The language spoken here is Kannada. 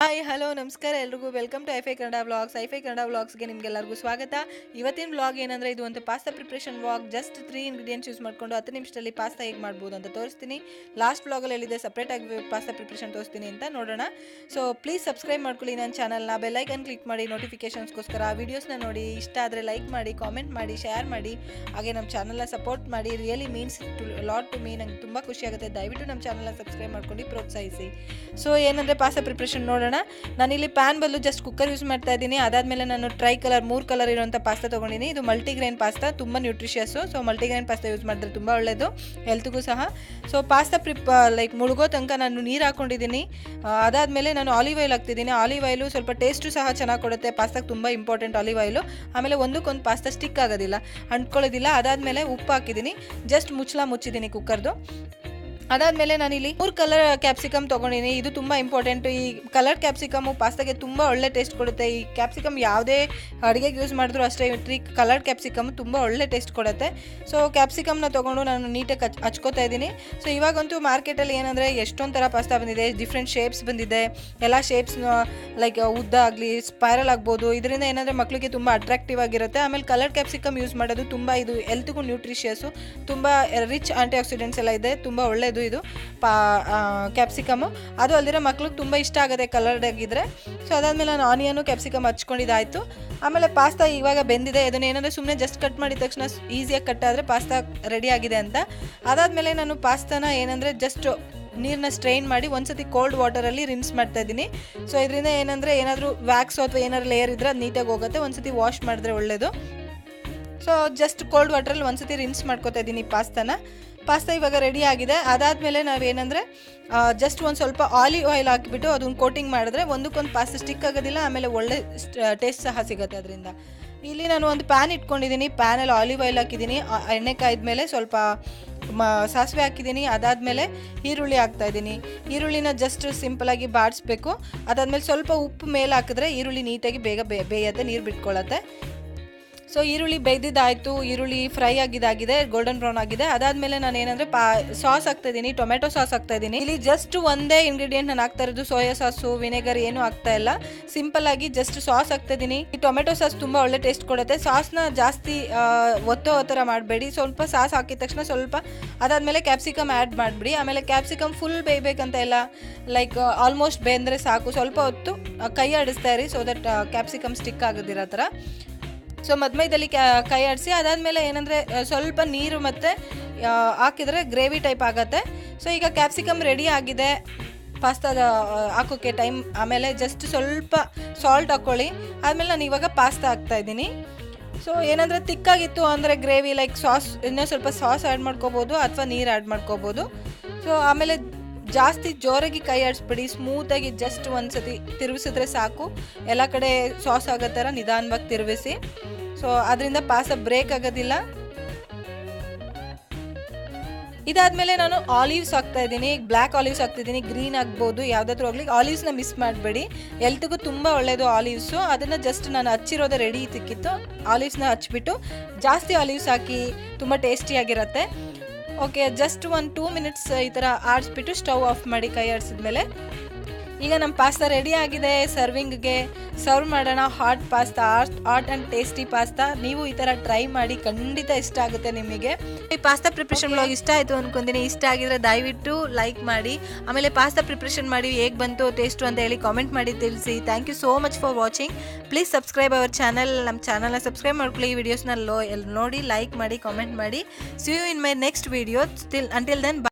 ಹಾಯ್ ಹಲೋ ನಮಸ್ಕಾರ ಎಲ್ರಿಗೂ welcome to Hi5 Kannada Vlogs. Hi5 Kannada Vlogsಗೆ ನಿಮಗೆಲ್ಲರಿಗೂ ಸ್ವಾಗತ. ಇವತ್ತಿನ ವ್ಲಾಗ್ ಏನಂದರೆ ಇದು ಒಂದು pasta preparation vlog. Just 3 ingredients use ಮಾಡಿಕೊಂಡು 10 ನಿಮಿಷದಲ್ಲಿ ಪಾಸ್ತಾ ಹೇಗೆ ಮಾಡ್ಬೋದು ಅಂತ ತೋರಿಸ್ತೀನಿ. ಲಾಸ್ಟ್ ವ್ಲಾಗಲ್ಲಿ ಹೇಳಿದೆ ಸಪ್ರೇಟಾಗಿ ಪಾಸ್ತಾ ಪ್ರಿಪ್ರೇಷನ್ ತೋರಿಸ್ತೀನಿ ಅಂತ ನೋಡೋಣ. ಸೊ ಪ್ಲೀಸ್ ಸಬ್ಸ್ಕ್ರೈಬ್ ಮಾಡ್ಕೊಳ್ಳಿ ನನ್ನ ಚಾನಲ್ನ, ಬೆಲ್ಲೈಕನ್ ಕ್ಲಿಕ್ ಮಾಡಿ ನೋಟಿಫಿಕೇಷನ್ಸ್ಗೋಸ್ಕರ. ವೀಡಿಯೋಸ್ನ ನೋಡಿ, ಇಷ್ಟ ಆದರೆ ಲೈಕ್ ಮಾಡಿ, ಕಾಮೆಂಟ್ ಮಾಡಿ, ಶೇರ್ ಮಾಡಿ, ಹಾಗೆ ನಮ್ಮ ಚಾನಲ್ನ ಸಪೋರ್ಟ್ ಮಾಡಿ. Really means lot to me. ನಂಗೆ ತುಂಬ ಖುಷಿಯಾಗುತ್ತೆ. ದಯವಿಟ್ಟು ನಮ್ಮ ಚಾನಲ್ನ ಸಬ್ಸ್ಕ್ರೈಬ್ ಮಾಡ್ಕೊಂಡು ಪ್ರೋತ್ಸಾಹಿಸಿ. ಸೊ ಏನಂದರೆ ಪಾಸ್ತಾ ಪ್ರಿಪ್ರೇಷನ್ ನೋಡೋಣ. ನಾನಿಲ್ಲಿ ಪ್ಯಾನ್ ಬದಲು ಜಸ್ಟ್ ಕುಕ್ಕರ್ ಯೂಸ್ ಮಾಡ್ತಾ ಇದ್ದೀನಿ. ಅದಾದಮೇಲೆ ನಾನು ಟ್ರೈ ಕಲರ್ 3 ಕಲರ್ ಇರುವಂಥ ಪಾಸ್ತಾ ತೊಗೊಂಡಿದ್ದೀನಿ. ಇದು ಮಲ್ಟಿಗ್ರೈನ್ ಪಾಸ್ತಾ, ತುಂಬ ನ್ಯೂಟ್ರಿಷಿಯಸ್ಸು. ಸೊ ಮಲ್ಟಿಗ್ರೈನ್ ಪಾಸ್ತಾ ಯೂಸ್ ಮಾಡಿದ್ರೆ ತುಂಬ ಒಳ್ಳೆಯದು ಹೆಲ್ತ್ಗೂ ಸಹ. ಸೊ ಪಾಸ್ತಾ ಲೈಕ್ ಮುಳುಗೋ ತನಕ ನಾನು ನೀರು ಹಾಕ್ಕೊಂಡಿದ್ದೀನಿ. ಅದಾದಮೇಲೆ ನಾನು ಆಲಿವ್ ಆಯಿಲ್ ಹಾಕ್ತಿದ್ದೀನಿ. ಆಲಿವ್ ಆಯಿಲು ಸ್ವಲ್ಪ ಟೇಸ್ಟು ಸಹ ಚೆನ್ನಾಗಿ ಕೊಡುತ್ತೆ. ಪಾಸ್ತಾಗೆ ತುಂಬ ಇಂಪಾರ್ಟೆಂಟ್ ಆಲಿವ್ ಆಯಿಲು. ಆಮೇಲೆ ಒಂದಕ್ಕೊಂದು ಪಾಸ್ತಾ ಸ್ಟಿಕ್ ಆಗೋದಿಲ್ಲ, ಅಂಟ್ಕೊಳ್ಳೋದಿಲ್ಲ. ಅದಾದಮೇಲೆ ಉಪ್ಪು ಹಾಕಿದ್ದೀನಿ, ಜಸ್ಟ್ ಮುಚ್ಚಿದ್ದೀನಿ ಕುಕ್ಕರ್ದು. ಅದಾದಮೇಲೆ ನಾನಿಲ್ಲಿ 3 ಕಲರ್ ಕ್ಯಾಪ್ಸಿಕಮ್ ತೊಗೊಂಡಿದ್ದೀನಿ. ಇದು ತುಂಬ ಇಂಪಾರ್ಟೆಂಟು. ಈ ಕಲರ್ ಕ್ಯಾಪ್ಸಿಕಮು ಪಾಸ್ತಾಗೆ ತುಂಬ ಒಳ್ಳೆ ಟೇಸ್ಟ್ ಕೊಡುತ್ತೆ. ಈ ಕ್ಯಾಪ್ಸಿಕಮ್ ಯಾವುದೇ ಅಡುಗೆಗೆ ಯೂಸ್ ಮಾಡಿದ್ರು ಅಷ್ಟೇ, ಕಲರ್ ಕ್ಯಾಪ್ಸಿಕಮ್ ತುಂಬ ಒಳ್ಳೆ ಟೇಸ್ಟ್ ಕೊಡುತ್ತೆ. ಸೊ ಕ್ಯಾಪ್ಸಿಕಮ್ನ ತೊಗೊಂಡು ನಾನು ನೀಟಾಗಿ ಹಚ್ಕೋತಾ ಇದ್ದೀನಿ. ಸೊ ಇವಾಗಂತೂ ಮಾರ್ಕೆಟಲ್ಲಿ ಏನಂದರೆ ಎಷ್ಟೊಂದು ಥರ ಪಾಸ್ತಾ ಬಂದಿದೆ, ಡಿಫ್ರೆಂಟ್ ಶೇಪ್ಸ್ ಬಂದಿದೆ. ಎಲ್ಲ ಶೇಪ್ಸ್ನ ಲೈಕ್ ಉದ್ದ ಆಗಲಿ, ಸ್ಪೈರಲ್ ಆಗ್ಬೋದು. ಇದರಿಂದ ಏನಂದರೆ ಮಕ್ಕಳಿಗೆ ತುಂಬ ಅಟ್ರಾಕ್ಟಿವ್ ಆಗಿರುತ್ತೆ. ಆಮೇಲೆ ಕಲರ್ ಕ್ಯಾಪ್ಸಿಕಮ್ ಯೂಸ್ ಮಾಡೋದು ತುಂಬ ಇದು ಹೆಲ್ತ್ಗೂ ನ್ಯೂಟ್ರಿಷಿಯಸ್ಸು, ತುಂಬ ರಿಚ್ ಆಂಟಿ ಆಕ್ಸಿಡೆಂಟ್ಸ್ ಎಲ್ಲ ಇದೆ, ತುಂಬ ಒಳ್ಳೆಯದು ಇದು ಕ್ಯಾಪ್ಸಿಕಮ್ಮು. ಅದು ಅಲ್ದಿರೋ ಮಕ್ಳಿಗೆ ತುಂಬ ಇಷ್ಟ ಆಗುತ್ತೆ ಕಲರ್ಡ್ ಆಗಿದ್ರೆ. ಸೊ ಅದಾದಮೇಲೆ ನಾನು ಆನಿಯನು ಕ್ಯಾಪ್ಸಿಕಮ್ ಹಚ್ಕೊಂಡಿದ್ದಾಯಿತು. ಆಮೇಲೆ ಪಾಸ್ತಾ ಇವಾಗ ಬೆಂದಿದೆ. ಇದನ್ನು ಏನಂದರೆ ಸುಮ್ಮನೆ ಜಸ್ಟ್ ಕಟ್ ಮಾಡಿದ ತಕ್ಷಣ ಈಸಿಯಾಗಿ ಕಟ್ ಆದರೆ ಪಾಸ್ತಾ ರೆಡಿ ಆಗಿದೆ ಅಂತ. ಅದಾದಮೇಲೆ ನಾನು ಪಾಸ್ತಾನ ಏನಂದರೆ ಜಸ್ಟ್ ನೀರನ್ನ ಸ್ಟ್ರೈನ್ ಮಾಡಿ ಒಂದ್ಸತಿ ಕೋಲ್ಡ್ ವಾಟರಲ್ಲಿ ರಿನ್ಸ್ ಮಾಡ್ತಾ ಇದ್ದೀನಿ. ಸೊ ಇದರಿಂದ ಏನಂದರೆ ಏನಾದರೂ ವ್ಯಾಕ್ಸು ಅಥವಾ ಏನಾದ್ರು ಲೇಯರ್ ಇದ್ದರೆ ಅದು ನೀಟಾಗಿ ಹೋಗುತ್ತೆ. ಒಂದ್ಸತಿ ವಾಶ್ ಮಾಡಿದ್ರೆ ಒಳ್ಳೆಯದು. ಸೊ ಜಸ್ಟ್ ಕೋಲ್ಡ್ ವಾಟ್ರಲ್ಲಿ ಒಂದ್ಸತಿ ರಿನ್ಸ್ ಮಾಡ್ಕೊತಾ ಇದ್ದೀನಿ ಪಾಸ್ತಾ ಇವಾಗ ರೆಡಿ ಆಗಿದೆ. ಅದಾದಮೇಲೆ ನಾವೇನಂದರೆ ಜಸ್ಟ್ ಒಂದು ಸ್ವಲ್ಪ ಆಲಿವ್ ಆಯಿಲ್ ಹಾಕಿಬಿಟ್ಟು ಅದನ್ನು ಕೋಟಿಂಗ್ ಮಾಡಿದ್ರೆ ಒಂದಕ್ಕೊಂದು ಪಾಸ್ತಾ ಸ್ಟಿಕ್ ಆಗೋದಿಲ್ಲ. ಆಮೇಲೆ ಒಳ್ಳೆ ಟೇಸ್ಟ್ ಸಹ ಸಿಗುತ್ತೆ ಅದರಿಂದ. ಇಲ್ಲಿ ನಾನು ಒಂದು ಪ್ಯಾನ್ ಇಟ್ಕೊಂಡಿದ್ದೀನಿ. ಪ್ಯಾನಲ್ಲಿ ಆಲಿವ್ ಆಯಿಲ್ ಹಾಕಿದ್ದೀನಿ. ಎಣ್ಣೆ ಕಾಯ್ದ್ಮೇಲೆ ಸ್ವಲ್ಪ ಸಾಸಿವೆ ಹಾಕಿದ್ದೀನಿ. ಅದಾದಮೇಲೆ ಈರುಳ್ಳಿ ಹಾಕ್ತಾಯಿದ್ದೀನಿ. ಈರುಳ್ಳಿನ ಜಸ್ಟ್ ಸಿಂಪಲಾಗಿ ಬಾಡಿಸ್ಬೇಕು. ಅದಾದಮೇಲೆ ಸ್ವಲ್ಪ ಉಪ್ಪು ಮೇಲೆ ಹಾಕಿದ್ರೆ ಈರುಳ್ಳಿ ನೀಟಾಗಿ ಬೇಗ ಬೇಯುತ್ತೆ, ನೀರು ಬಿಟ್ಕೊಳ್ಳುತ್ತೆ. ಸೊ ಈರುಳ್ಳಿ ಬೇಯ್ದಿದ್ದಾಯಿತು. ಈರುಳ್ಳಿ ಫ್ರೈ ಆಗಿದ್ದಾಗಿದೆ, ಗೋಲ್ಡನ್ ಬ್ರೌನ್ ಆಗಿದೆ. ಅದಾದಮೇಲೆ ನಾನು ಏನಂದರೆ ಸಾಸ್ ಹಾಕ್ತಾಯಿದ್ದೀನಿ, ಟೊಮೆಟೊ ಸಾಸ್ ಹಾಕ್ತಾಯಿದ್ದೀನಿ. ಇಲ್ಲಿ ಜಸ್ಟ್ ಒಂದೇ ಇಂಗ್ರೀಡಿಯೆಂಟ್ ನಾನು ಹಾಕ್ತಾ ಇರೋದು, ಸೋಯಾ ಸಾಸು, ವಿನೆಗರ್ ಏನೂ ಹಾಕ್ತಾ ಇಲ್ಲ. ಸಿಂಪಲ್ಲಾಗಿ ಜಸ್ಟ್ ಸಾಸ್ ಹಾಕ್ತಾಯಿದ್ದೀನಿ. ಈ ಟೊಮೆಟೊ ಸಾಸ್ ತುಂಬ ಒಳ್ಳೆ ಟೇಸ್ಟ್ ಕೊಡುತ್ತೆ. ಸಾಸ್ನ ಜಾಸ್ತಿ ಒತ್ತೋ ಥರ ಮಾಡಬೇಡಿ. ಸ್ವಲ್ಪ ಸಾಸ್ ಹಾಕಿದ ತಕ್ಷಣ ಸ್ವಲ್ಪ ಅದಾದಮೇಲೆ ಕ್ಯಾಪ್ಸಿಕಮ್ ಆ್ಯಡ್ ಮಾಡಿಬಿಡಿ. ಆಮೇಲೆ ಕ್ಯಾಪ್ಸಿಕಮ್ ಫುಲ್ ಬೇಯಬೇಕಂತ ಇಲ್ಲ, ಲೈಕ್ ಆಲ್ಮೋಸ್ಟ್ ಬೇಂದರೆ ಸಾಕು. ಸ್ವಲ್ಪ ಹೊತ್ತು ಕೈ ಆಡಿಸ್ತಾ ಇರಿ, ಸೊ ದಟ್ ಕ್ಯಾಪ್ಸಿಕಮ್ ಸ್ಟಿಕ್ ಆಗೋದಿರೋ ಥರ. ಸೊ ಮಧ್ಯದಲ್ಲಿ ಕೈ ಆಡಿಸಿ. ಅದಾದಮೇಲೆ ಏನಂದರೆ ಸ್ವಲ್ಪ ನೀರು ಮತ್ತು ಹಾಕಿದರೆ ಗ್ರೇವಿ ಟೈಪ್ ಆಗುತ್ತೆ. ಸೊ ಈಗ ಕ್ಯಾಪ್ಸಿಕಮ್ ರೆಡಿ ಆಗಿದೆ ಪಾಸ್ತಾದ ಹಾಕೋಕ್ಕೆ ಟೈಮ್. ಆಮೇಲೆ ಜಸ್ಟ್ ಸ್ವಲ್ಪ ಸಾಲ್ಟ್ ಹಾಕ್ಕೊಳ್ಳಿ. ಆದಮೇಲೆ ನಾನು ಇವಾಗ ಪಾಸ್ತಾ ಹಾಕ್ತಾಯಿದ್ದೀನಿ. ಸೊ ಏನಂದರೆ ತಿಕ್ಕಾಗಿತ್ತು ಅಂದರೆ ಗ್ರೇವಿ ಲೈಕ್ ಸಾಸ್, ಇನ್ನೂ ಸ್ವಲ್ಪ ಸಾಸ್ ಆ್ಯಡ್ ಮಾಡ್ಕೋಬೋದು ಅಥವಾ ನೀರು ಆ್ಯಡ್ ಮಾಡ್ಕೋಬೋದು. ಸೊ ಆಮೇಲೆ ಜಾಸ್ತಿ ಜೋರಾಗಿ ಕೈ ಆಡಿಸ್ಬಿಡಿ, ಸ್ಮೂತಾಗಿ ಜಸ್ಟ್ ಒಂದು ಸತಿ ತಿರುಗಿಸಿದ್ರೆ ಸಾಕು. ಎಲ್ಲ ಕಡೆ ಸಾಸ್ ಆಗೋ ಥರ ನಿಧಾನವಾಗಿ ತಿರುಗಿಸಿ. ಸೊ ಅದರಿಂದ ಪಾಸ್ತಾ ಬ್ರೇಕ್ ಆಗೋದಿಲ್ಲ. ಇದಾದಮೇಲೆ ನಾನು ಆಲಿವ್ಸ್ ಹಾಕ್ತಾ ಇದ್ದೀನಿ. ಬ್ಲ್ಯಾಕ್ ಆಲಿವ್ಸ್ ಹಾಕ್ತಿದ್ದೀನಿ, ಗ್ರೀನ್ ಆಗ್ಬೋದು, ಯಾವುದಾದ್ರೂ ಆಗಲಿ. ಆಲಿವ್ಸ್ನ ಮಿಸ್ ಮಾಡಬೇಡಿ, ಹೆಲ್ತ್ಗೂ ತುಂಬ ಒಳ್ಳೆಯದು ಆಲಿವ್ಸು. ಅದನ್ನು ಜಸ್ಟ್ ನಾನು ಹಚ್ಚಿರೋದೇ ರೆಡಿ ಸಿಕ್ಕಿತ್ತು. ಆಲಿವ್ಸ್ನ ಹಚ್ಬಿಟ್ಟು ಜಾಸ್ತಿ ಆಲಿವ್ಸ್ ಹಾಕಿ, ತುಂಬ ಟೇಸ್ಟಿಯಾಗಿರುತ್ತೆ. ಓಕೆ, ಜಸ್ಟ್ 2 ಮಿನಿಟ್ಸ್ ಈ ಥರ ಆಡಿಸ್ಬಿಟ್ಟು ಸ್ಟವ್ ಆಫ್ ಮಾಡಿ ಕೈ ಆಡಿಸಿದ್ಮೇಲೆ. ಈಗ ನಮ್ಮ ಪಾಸ್ತಾ ರೆಡಿ ಆಗಿದೆ. ಸರ್ವಿಂಗ್ಗೆ ಸರ್ವ್ ಮಾಡೋಣ. Hot pasta, hot and tasty pasta. ನೀವು ಈ ಥರ ಟ್ರೈ ಮಾಡಿ, ಖಂಡಿತ ಇಷ್ಟ ಆಗುತ್ತೆ ನಿಮಗೆ. ಈ ಪಾಸ್ತಾ ಪ್ರಿಪ್ರೇಷನ್ ವ್ಲಾಗ್ ಇಷ್ಟ ಆಯಿತು ಅಂದ್ಕೊಂತೀನಿ. ಇಷ್ಟ ಆಗಿದ್ರೆ ದಯವಿಟ್ಟು ಲೈಕ್ ಮಾಡಿ. ಆಮೇಲೆ ಪಾಸ್ತಾ ಪ್ರಿಪ್ರೇಷನ್ ಮಾಡಿ ಹೇಗೆ ಬಂತು ಟೇಸ್ಟು ಅಂತ ಹೇಳಿ ಕಾಮೆಂಟ್ ಮಾಡಿ ತಿಳಿಸಿ. Thank you so much for watching. Please subscribe our channel. ನಮ್ಮ ಚಾನಲ್ನ ಸಬ್ಸ್ಕ್ರೈಬ್ ಮಾಡ್ಕೊಳ್ಳಿ. ಈ ವಿಡಿಯೋಸ್ನ ನೋಡಿ, ಲೈಕ್ ಮಾಡಿ, ಕಾಮೆಂಟ್ ಮಾಡಿ. See you in my next video. Until then